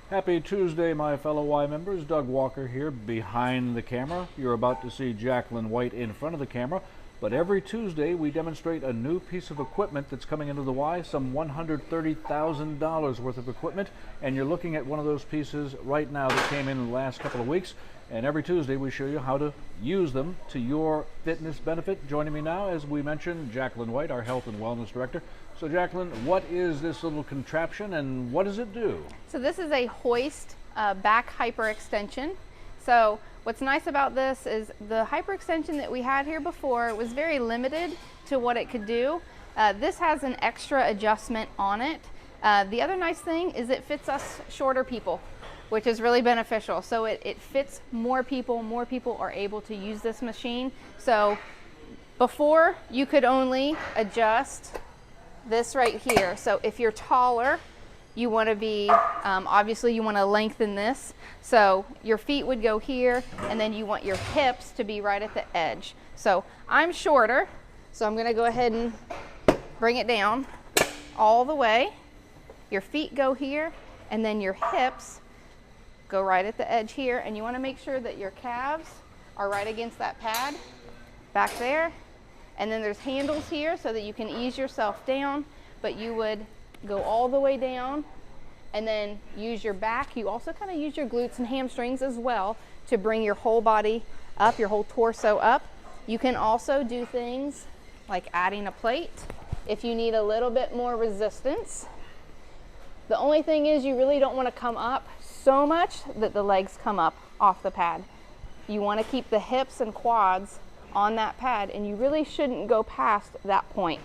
Happy Tuesday, my fellow Y members. Doug Walker here behind the camera. You're about to see Jacqueline White in front of the camera. But every Tuesday, we demonstrate a new piece of equipment that's coming into the Y, some $130,000 worth of equipment. And you're looking at one of those pieces right now that came in the last couple of weeks. And every Tuesday, we show you how to use them to your fitness benefit. Joining me now, as we mentioned, Jacqueline White, our Health and Wellness Director. So Jacqueline, what is this little contraption and what does it do? So this is a hoist back hyperextension. So what's nice about this is the hyperextension that we had here before was very limited to what it could do. This has an extra adjustment on it. The other nice thing is it fits us shorter people, which is really beneficial. So it fits more people are able to use this machine. So before you could only adjust this right here. So if you're taller, you want to be, obviously you want to lengthen this. So your feet would go here and then you want your hips to be right at the edge. So I'm shorter, so I'm going to go ahead and bring it down all the way. Your feet go here and then your hips go right at the edge here, and you want to make sure that your calves are right against that pad back there. And then there's handles here so that you can ease yourself down, but you would go all the way down and then use your back. You also kind of use your glutes and hamstrings as well to bring your whole body up, your whole torso up. You can also do things like adding a plate if you need a little bit more resistance. The only thing is you really don't want to come up so much that the legs come up off the pad. You want to keep the hips and quads on that pad, and you really shouldn't go past that point.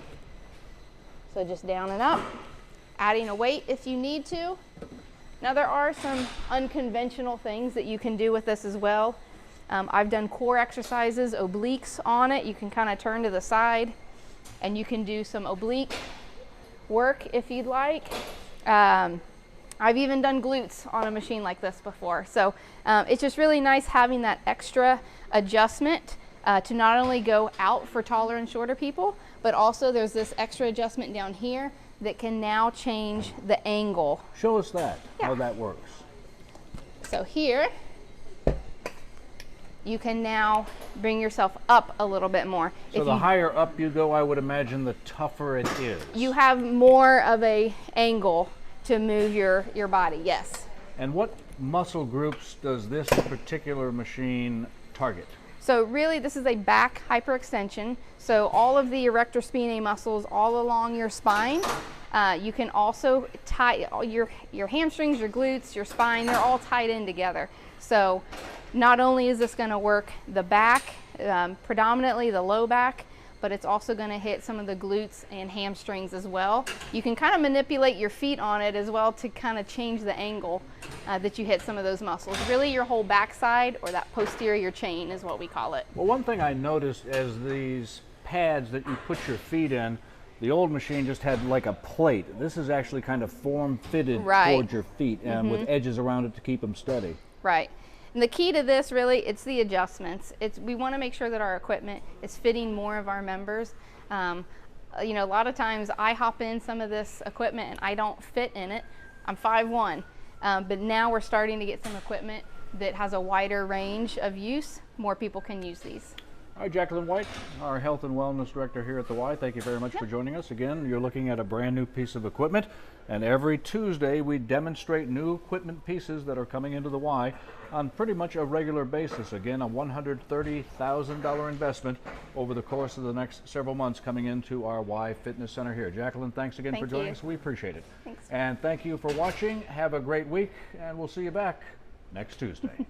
So just down and up, adding a weight if you need to. Now there are some unconventional things that you can do with this as well. I've done core exercises, obliques on it. You can kind of turn to the side and you can do some oblique work if you'd like. I've even done glutes on a machine like this before. So it's just really nice having that extra adjustment to not only go out for taller and shorter people, but also there's this extra adjustment down here that can now change the angle. Show us that, how that works. So here, you can now bring yourself up a little bit more. So the higher up you go, I would imagine the tougher it is. You have more of a angle to move your body, yes. And what muscle groups does this particular machine target? So really this is a back hyperextension. So all of the erector spinae muscles all along your spine. You can also tie your hamstrings, your glutes, your spine, they're all tied in together. So not only is this going to work the back, predominantly the low back, but it's also going to hit some of the glutes and hamstrings as well. You can kind of manipulate your feet on it as well to kind of change the angle that you hit some of those muscles. Really your whole backside, or that posterior chain is what we call it. Well, one thing I noticed as these pads that you put your feet in, the old machine just had like a plate. This is actually kind of form-fitted towards your feet and with edges around it to keep them steady. Right. And the key to this, really, it's the adjustments. We want to make sure that our equipment is fitting more of our members. You know, a lot of times I hop in some of this equipment and I don't fit in it. I'm 5'1", but now we're starting to get some equipment that has a wider range of use. More people can use these. All right, Jacqueline White, our Health and Wellness Director here at the Y. Thank you very much for joining us. Again, you're looking at a brand new piece of equipment, and every Tuesday we demonstrate new equipment pieces that are coming into the Y on pretty much a regular basis. Again, a $130,000 investment over the course of the next several months coming into our Y Fitness Center here. Jacqueline, thanks again for joining us. We appreciate it. Thanks. And thank you for watching. Have a great week, and we'll see you back next Tuesday.